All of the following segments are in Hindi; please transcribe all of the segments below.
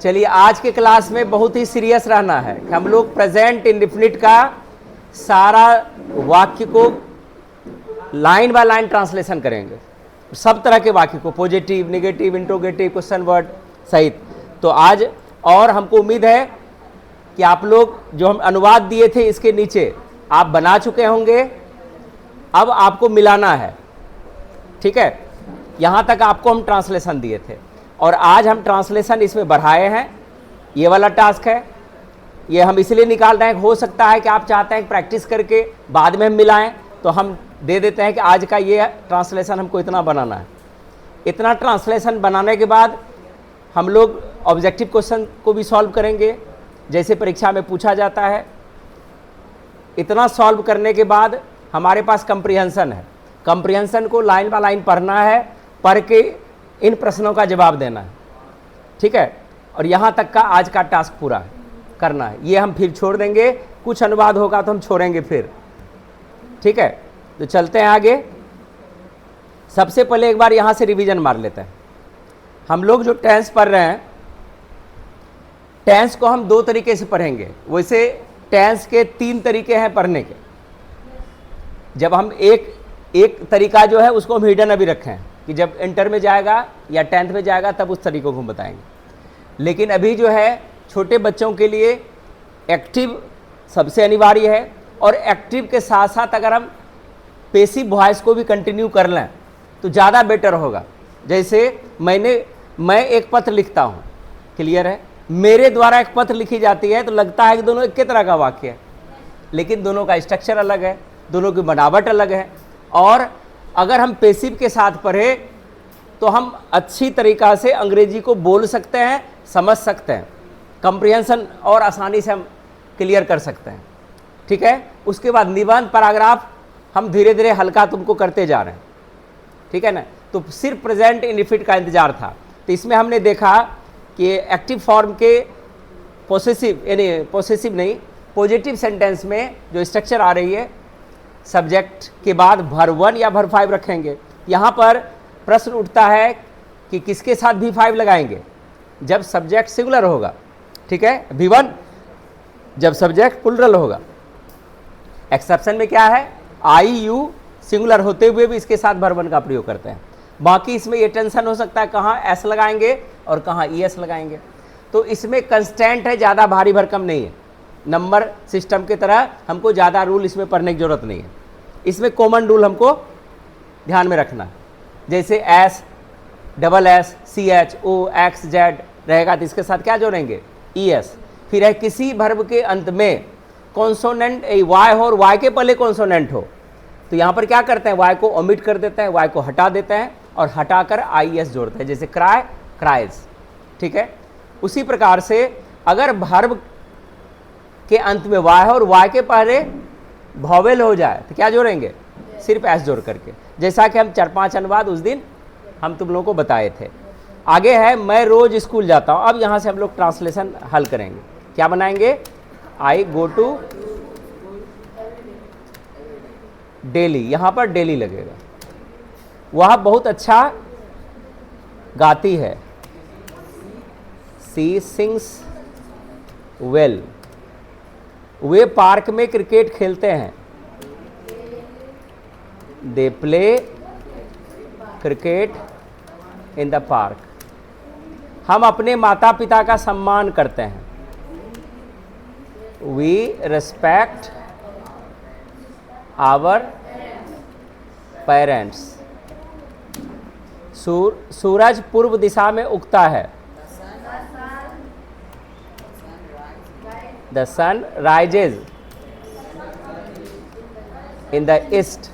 चलिए, आज के क्लास में बहुत ही सीरियस रहना है कि हम लोग प्रेजेंट इंडेफिनिट का सारा वाक्य को लाइन बाय लाइन ट्रांसलेशन करेंगे, सब तरह के वाक्य को, positive, negative, interrogative, question word सहित। तो आज और हमको उम्मीद है कि आप लोग जो हम अनुवाद दिए थे इसके नीचे आप बना चुके होंगे, अब आपको मिलाना है, ठीक है। यहाँ तक आपको हम ट्रांसलेशन दिए थे और आज हम ट्रांसलेशन इसमें बढ़ाए हैं। ये वाला टास्क है, ये हम इसलिए निकाल रहे हैं, हो सकता है कि आप चाहते हैं कि प्रैक्टिस करके बाद में हम मिलाएं, तो हम दे देते हैं कि आज का ये ट्रांसलेशन हमको इतना बनाना है। इतना ट्रांसलेशन बनाने के बाद हम लोग ऑब्जेक्टिव क्वेश्चन को भी सॉल्व करेंगे, जैसे परीक्षा में पूछा जाता है। इतना सॉल्व करने के बाद हमारे पास कंप्रीहेंशन है, कंप्रीहेंशन को लाइन बाय लाइन पढ़ना है, पढ़ के इन प्रश्नों का जवाब देना है, ठीक है। और यहाँ तक का आज का टास्क पूरा करना है, ये हम फिर छोड़ देंगे, कुछ अनुवाद होगा तो हम छोड़ेंगे फिर, ठीक है। तो चलते हैं आगे। सबसे पहले एक बार यहाँ से रिवीजन मार लेते हैं। हम लोग जो टेंस पढ़ रहे हैं, टेंस को हम दो तरीके से पढ़ेंगे। वैसे टेंस के तीन तरीके हैं पढ़ने के। जब हम एक तरीका जो है उसको हम हिडन अभी रखे हैं कि जब इंटर में जाएगा या 10th में जाएगा तब उस तरीकों को हम बताएंगे। लेकिन अभी जो है छोटे बच्चों के लिए एक्टिव सबसे अनिवार्य है, और एक्टिव के साथ साथ अगर हम पेसिव वॉइस को भी कंटिन्यू कर लें तो ज़्यादा बेटर होगा। जैसे मैं एक पत्र लिखता हूँ, क्लियर है, मेरे द्वारा एक पत्र लिखी जाती है तो लगता है कि दोनों एक ही तरह का वाक्य है, लेकिन दोनों का स्ट्रक्चर अलग है, दोनों की बनावट अलग है। और अगर हम पेसिव के साथ पढ़े तो हम अच्छी तरीक़ा से अंग्रेजी को बोल सकते हैं, समझ सकते हैं, कंप्रीहेंशन और आसानी से हम क्लियर कर सकते हैं, ठीक है। उसके बाद निबंध, पैराग्राफ हम धीरे धीरे हल्का तुमको करते जा रहे हैं, ठीक है ना। तो सिर्फ प्रेजेंट इंडेफिनिट का इंतजार था। तो इसमें हमने देखा कि एक्टिव फॉर्म के पॉजिटिव सेंटेंस में जो स्ट्रक्चर आ रही है, सब्जेक्ट के बाद verb 1 या verb 5 रखेंगे। यहाँ पर प्रश्न उठता है कि किसके साथ V5 लगाएंगे, जब सब्जेक्ट सिंगुलर होगा, ठीक है, V1 जब सब्जेक्ट प्लुरल होगा। एक्सेप्शन में क्या है, आई यू सिंगुलर होते हुए भी इसके साथ verb 1 का प्रयोग करते हैं। बाकी इसमें ये टेंशन हो सकता है कहाँ एस लगाएंगे और कहाँ ES लगाएंगे। तो इसमें कंस्टेंट है, ज़्यादा भारी भरकम नहीं है। नंबर सिस्टम की तरह हमको ज़्यादा रूल इसमें पढ़ने की ज़रूरत नहीं है। इसमें कॉमन रूल हमको ध्यान में रखना है, जैसे S, double S, CH, O, X, Z रहेगा तो इसके साथ क्या जोड़ेंगे, ES। फिर है किसी वर्ब के अंत में कॉन्सोनेंट Y हो और Y के पहले कॉन्सोनेंट हो, तो यहाँ पर क्या करते हैं, Y को ओमिट कर देते हैं, Y को हटा देते हैं और हटाकर IES जोड़ते हैं, जैसे क्राई, क्राइज, ठीक है। उसी प्रकार से अगर वर्ब के अंत में Y है और Y के पहले वॉवेल हो जाए तो क्या जोड़ेंगे, सिर्फ S जोड़ करके, जैसा कि हम 4-5 अनुवाद उस दिन हम तुम लोगों को बताए थे। आगे है मैं रोज स्कूल जाता हूँ। अब यहाँ से हम लोग ट्रांसलेशन हल करेंगे। क्या बनाएंगे, आई गो टू डेली, यहाँ पर डेली लगेगा। वह बहुत अच्छा गाती है, सी सिंग्स वेल। वे पार्क में क्रिकेट खेलते हैं, they play cricket in the park. हम अपने माता पिता का सम्मान करते हैं, वी रेस्पेक्ट आवर पेरेंट्स। सूरज पूर्व दिशा में उगता है, the sun rises in the east.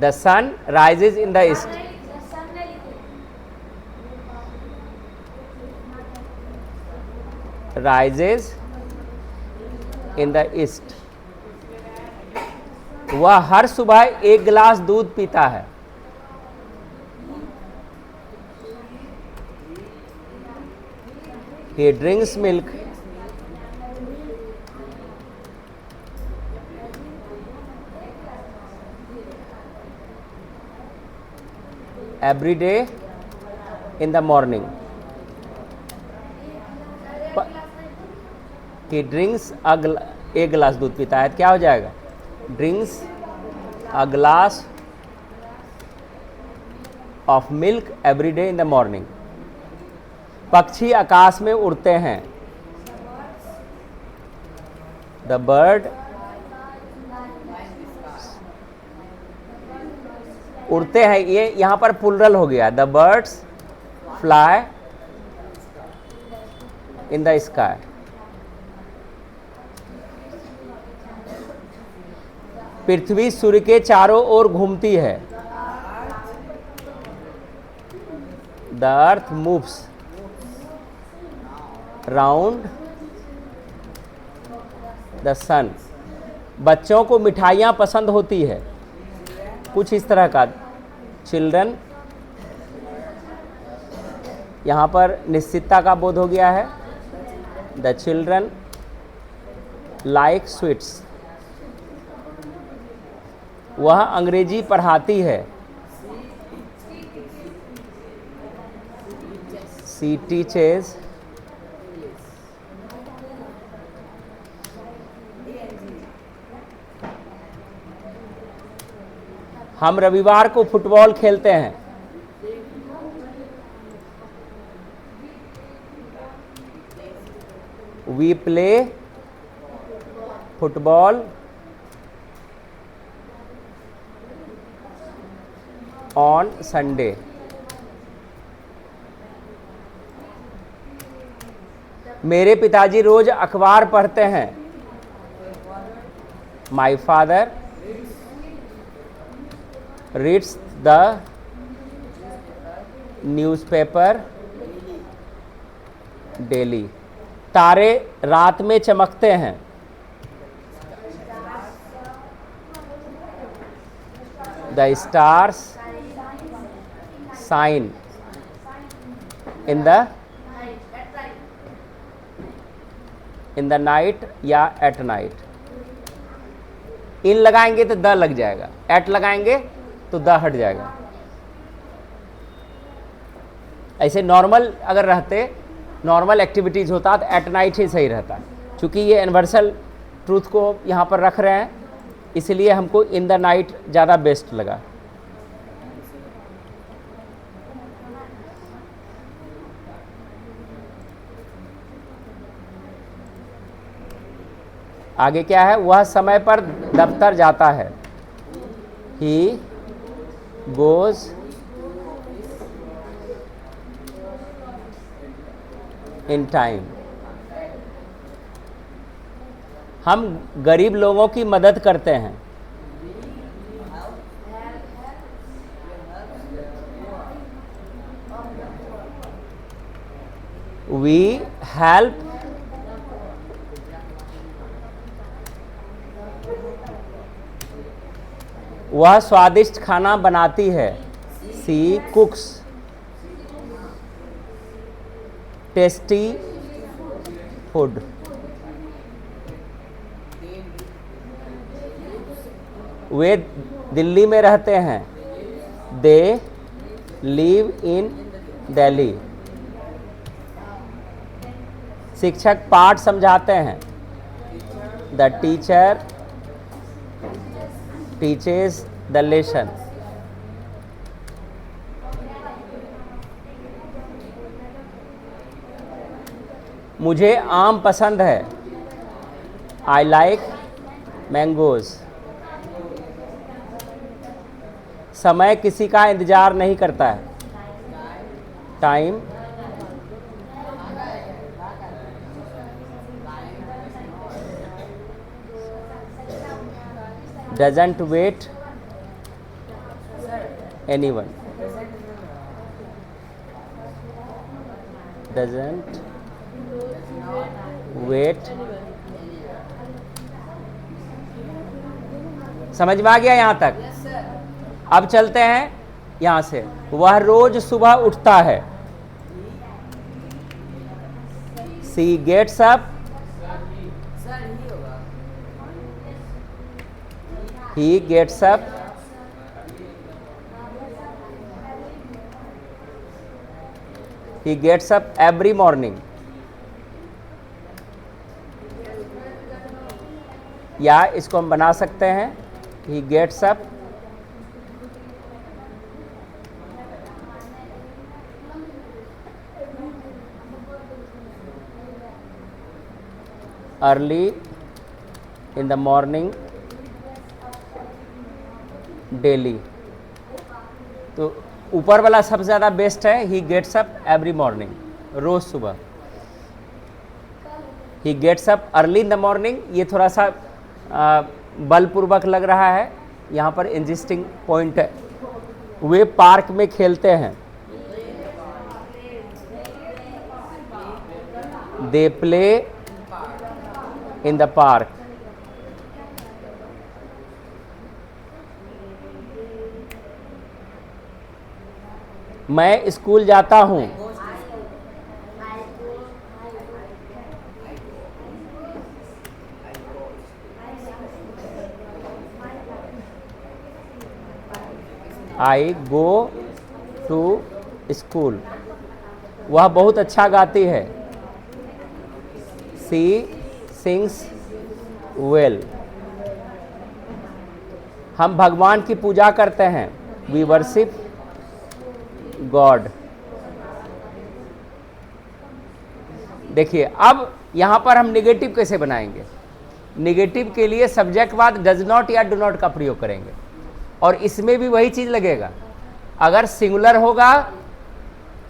The sun rises in the east. Rises in the east. वह हर सुबह एक गिलास दूध पीता है, he drinks milk every day in the morning. कि ड्रिंक्स एक गिलास दूध पीता है, तो क्या हो जाएगा? Drinks a glass of milk every day in the morning. पक्षी आकाश में उड़ते हैं। द बर्ड उड़ते हैं, ये यहां पर प्लुरल हो गया। The birds fly in the sky. पृथ्वी सूर्य के चारों ओर घूमती है। The earth moves round the sun. बच्चों को मिठाइयाँ पसंद होती है। कुछ इस तरह का। चिल्ड्रन, यहाँ पर निश्चितता का बोध हो गया है। The children like sweets. वह अंग्रेजी पढ़ाती है। सी टीचेस हम रविवार को फुटबॉल खेलते हैं। We play football on Sunday. मेरे पिताजी रोज अखबार पढ़ते हैं। My father reads the newspaper daily. तारे रात में चमकते हैं। The stars shine in the night या एट नाइट। इन लगाएंगे तो द लग जाएगा, एट लगाएंगे तो द हट जाएगा। ऐसे नॉर्मल अगर रहते, नॉर्मल एक्टिविटीज होता तो एट नाइट ही सही रहता। चूंकि ये यूनिवर्सल ट्रूथ को यहाँ पर रख रहे हैं, इसलिए हमको इन द नाइट ज़्यादा बेस्ट लगा। आगे क्या है? वह समय पर दफ्तर जाता है। He goes in time. हम गरीब लोगों की मदद करते हैं। वी हेल्प वह स्वादिष्ट खाना बनाती है। सी कुक्स टेस्टी फूड। वे दिल्ली में रहते हैं। They live in Delhi. शिक्षक पाठ समझाते हैं। The teacher teaches the lesson। मुझे आम पसंद है। I like mangoes। समय किसी का इंतजार नहीं करता है। Time doesn't wait anyone। doesn't wait। समझ में आ गया यहाँ तक? अब चलते हैं यहाँ से। वह रोज सुबह उठता है। She gets up। He gets up। He gets up every morning। या इसको हम बना सकते हैं, he gets up early in the morning daily. तो ऊपर वाला सबसे ज़्यादा बेस्ट है, he gets up every morning, रोज़ सुबह। He gets up early in the morning, ये थोड़ा सा बलपूर्वक लग रहा है, यहाँ पर इंटरेस्टिंग पॉइंट है। वे पार्क में खेलते हैं, they play in the park. मैं स्कूल जाता हूँ, आई गो टू स्कूल। वह बहुत अच्छा गाती है, सी सिंग्स वेल। हम भगवान की पूजा करते हैं, वी वर्शिप गॉड। देखिए अब यहाँ पर हम निगेटिव कैसे बनाएंगे। निगेटिव के लिए सब्जेक्ट के बाद डज नॉट या डू नॉट का प्रयोग करेंगे, और इसमें भी वही चीज़ लगेगा। अगर सिंगुलर होगा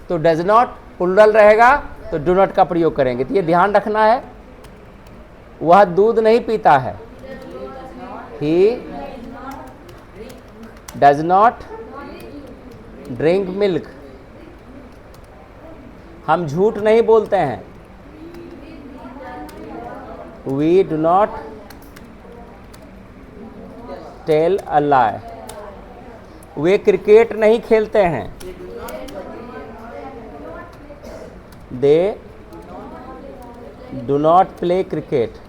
तो डज नॉट, प्लुरल रहेगा तो डू नॉट का प्रयोग करेंगे। तो ये ध्यान रखना है। वह दूध नहीं पीता है, he does not drink milk. हम झूठ नहीं बोलते हैं, we do not tell a lie. वे क्रिकेट नहीं खेलते हैं, they do not play cricket.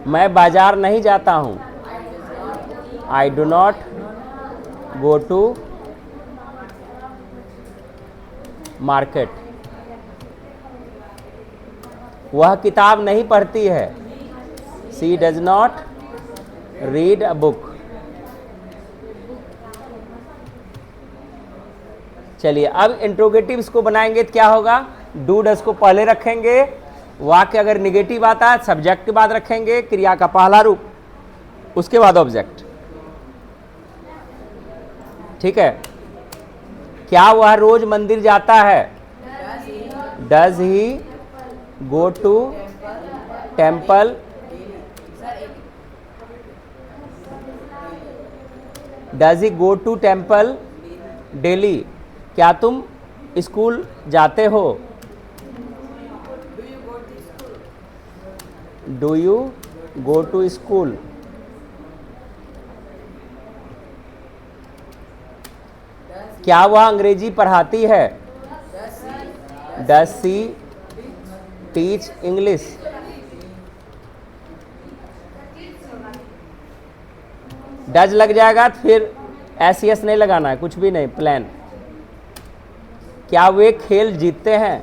मैं बाजार नहीं जाता हूँ, I do not go to market. वह किताब नहीं पढ़ती है, she does not read a book. चलिए अब इंट्रोगेटिव्स को बनाएंगे तो क्या होगा, डू डज को पहले रखेंगे, वाक्य अगर निगेटिव आता है सब्जेक्ट के बाद रखेंगे, क्रिया का पहला रूप, उसके बाद ऑब्जेक्ट। ठीक है। क्या वह रोज मंदिर जाता है, does he go to temple. Does he go to temple daily. क्या तुम स्कूल जाते हो, do you go to school. क्या वह अंग्रेजी पढ़ाती है, does she teach English. Does लग जाएगा तो फिर एस यस नहीं लगाना है, कुछ भी नहीं, प्लान। क्या वे खेल जीतते हैं,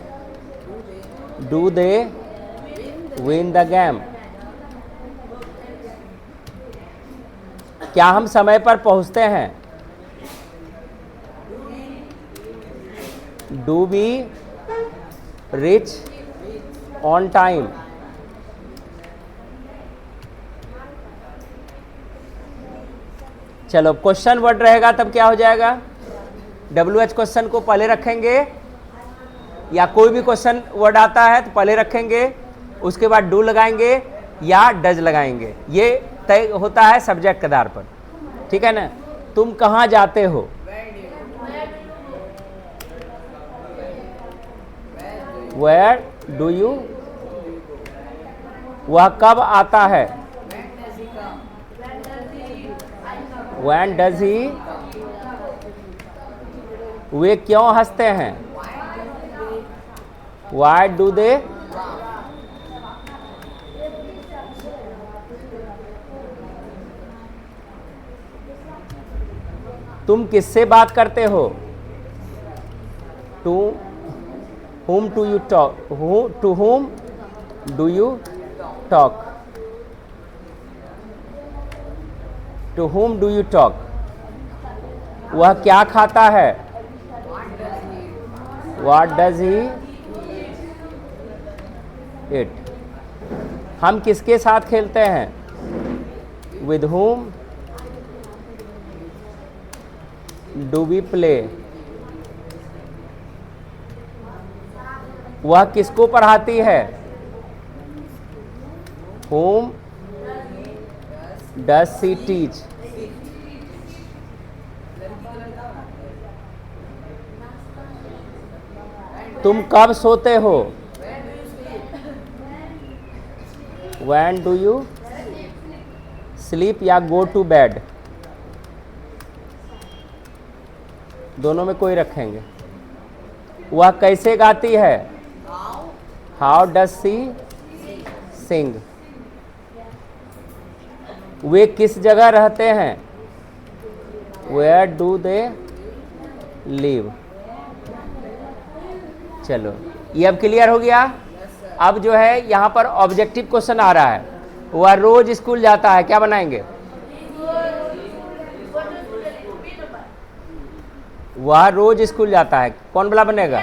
do they win the game. क्या हम समय पर पहुंचते हैं, do we reach on time. चलो क्वेश्चन वर्ड रहेगा तब क्या हो जाएगा, WH क्वेश्चन को पहले रखेंगे, या कोई भी क्वेश्चन वर्ड आता है तो पहले रखेंगे, उसके बाद डू लगाएंगे या डज लगाएंगे। ये तय होता है सब्जेक्ट के आधार पर। ठीक है ना। तुम कहाँ जाते हो, वेयर डू यू। वह कब आता है, व्हेन डज ही। वे क्यों हंसते हैं, व्हाई डू दे। तुम किससे बात करते हो? To whom do you talk? To whom do you talk? To whom do you talk? वह क्या खाता है? What does he eat? हम किसके साथ खेलते हैं? With whom do we play? वह किसको पढ़ाती है? Whom does she teach? तुम कब सोते हो? When do you sleep या go to bed? दोनों में कोई रखेंगे। वह कैसे गाती है? How does she sing? वे किस जगह रहते हैं? Where do they live? चलो, ये अब क्लियर हो गया। अब जो है यहाँ पर ऑब्जेक्टिव क्वेश्चन आ रहा है। वह रोज स्कूल जाता है, क्या बनाएंगे? वह रोज स्कूल जाता है, कौन वाला बनेगा?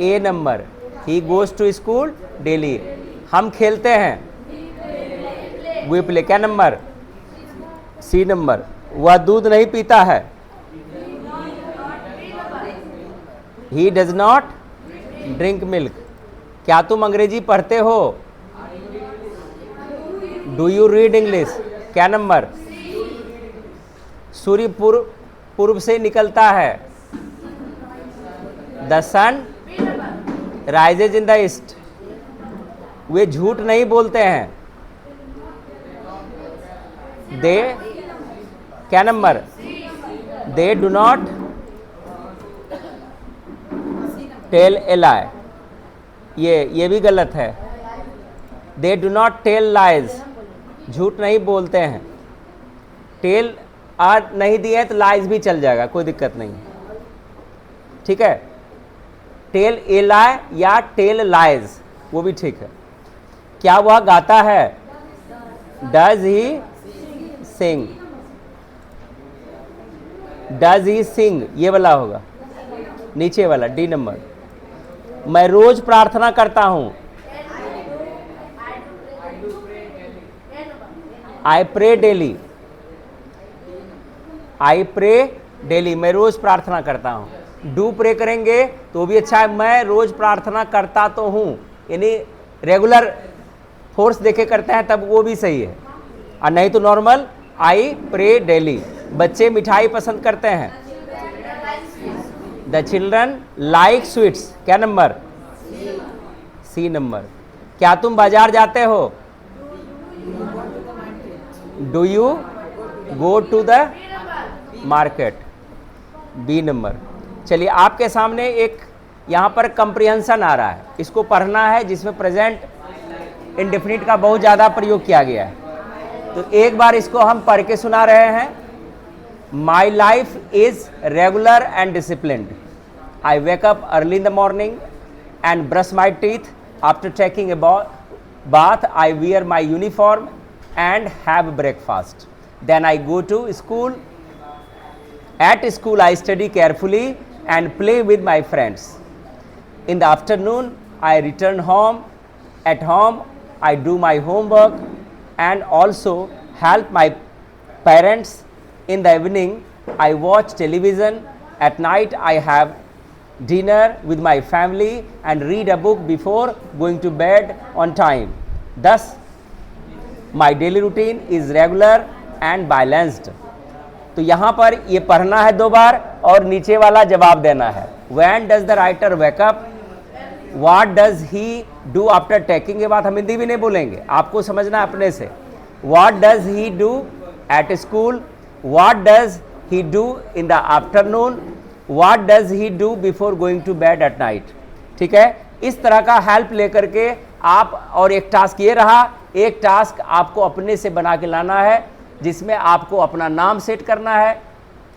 A number. He goes to school daily. हम खेलते हैं, वी प्ले, क्या नंबर? C number. वह दूध नहीं पीता है, he does not drink milk. क्या तुम अंग्रेजी पढ़ते हो? डू यू रीड इंग्लिश, क्या नंबर? सूर्य पूर्व से निकलता है, the sun rises in the east. वे झूठ नहीं बोलते हैं, दे, क्या number? They do not tell a lie. ये भी गलत है। दे डू नॉट टेल लाइज, झूठ नहीं बोलते हैं। टेल आर नहीं दिए तो लाइज भी चल जाएगा, कोई दिक्कत नहीं, ठीक है। टेल ए लाई या टेल लाइज, वो भी ठीक है। क्या वह गाता है? Does he Singh, does he सिंग, ये वाला होगा, नीचे वाला डी नंबर। मैं रोज प्रार्थना करता हूं, I pray daily, I pray daily, मैं रोज प्रार्थना करता हूं। डू प्रे करेंगे तो भी अच्छा है, मैं रोज प्रार्थना करता तो हूं, यानी रेगुलर फोर्स देके करते हैं तब वो भी सही है, और नहीं तो नॉर्मल आई प्रे डेली। बच्चे मिठाई पसंद करते हैं, द चिल्ड्रन लाइक स्वीट्स, क्या नंबर? C number. क्या तुम बाजार जाते हो? Do you go to the market, B number. चलिए, आपके सामने एक यहाँ पर कंप्रिहेंशन आ रहा है, इसको पढ़ना है, जिसमें प्रेजेंट इंडेफिनिट का बहुत ज़्यादा प्रयोग किया गया है। तो एक बार इसको हम पढ़ के सुना रहे हैं। My life is regular and disciplined. I wake up early in the morning and brush my teeth. After taking a bath, I wear my uniform and have breakfast. Then I go to school. At school, I study carefully and play with my friends. In the afternoon, I return home. At home, I do my homework and also help my parents. In the evening, I watch television. At night, I have dinner with my family and read a book before going to bed on time. Thus, my daily routine is regular and balanced. तो यहाँ पर ये पढ़ना है 2 बार और नीचे वाला जवाब देना है। When does the writer wake up? What does he do after taking a bath? हम हिंदी भी नहीं बोलेंगे, आपको समझना अपने से। What does he do at school? What does he do in the afternoon? What does he do before going to bed at night? ठीक है, इस तरह का हेल्प लेकर के आप, और एक टास्क ये रहा, एक टास्क आपको अपने से बना के लाना है, जिसमें आपको अपना नाम सेट करना है,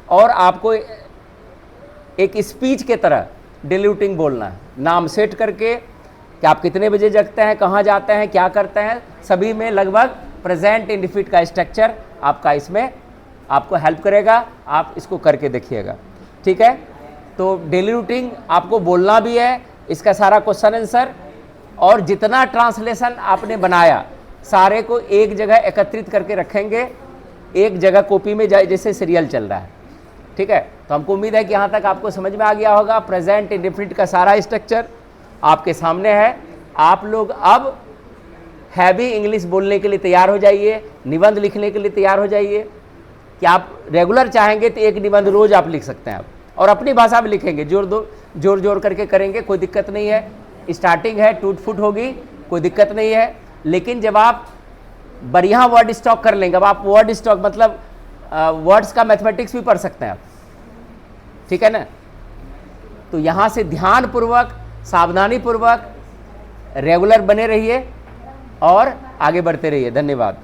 और आपको एक स्पीच के तरह डिल्यूटिंग बोलना है, नाम सेट करके कि आप कितने बजे जगते हैं, कहाँ जाते हैं, क्या करते हैं, सभी में लगभग प्रेजेंट इंडिफिनिट का स्ट्रक्चर आपका इसमें आपको हेल्प करेगा। आप इसको करके देखिएगा, ठीक है। तो डेली रूटीन आपको बोलना भी है, इसका सारा क्वेश्चन आंसर, और जितना ट्रांसलेशन आपने बनाया सारे को एक जगह एकत्रित करके रखेंगे, एक जगह कॉपी में जैसे सीरियल चल रहा है, ठीक है। तो हमको उम्मीद है कि यहाँ तक आपको समझ में आ गया होगा। प्रेजेंट इंडेफिनिट का सारा स्ट्रक्चर आपके सामने है। आप लोग अब हैवी इंग्लिश बोलने के लिए तैयार हो जाइए, निबंध लिखने के लिए तैयार हो जाइए कि आप रेगुलर चाहेंगे तो एक निबंध रोज आप लिख सकते हैं आप, और अपनी भाषा में लिखेंगे, जोर करके करेंगे, कोई दिक्कत नहीं है। स्टार्टिंग है, टूट फूट होगी, कोई दिक्कत नहीं है। लेकिन जब आप बढ़िया वर्ड स्टॉक कर लेंगे, अब आप वर्ड स्टॉक मतलब वर्ड्स का मैथमेटिक्स भी पढ़ सकते हैं आप, ठीक है ना। तो यहाँ से ध्यानपूर्वक, सावधानीपूर्वक रेगुलर बने रहिए और आगे बढ़ते रहिए। धन्यवाद।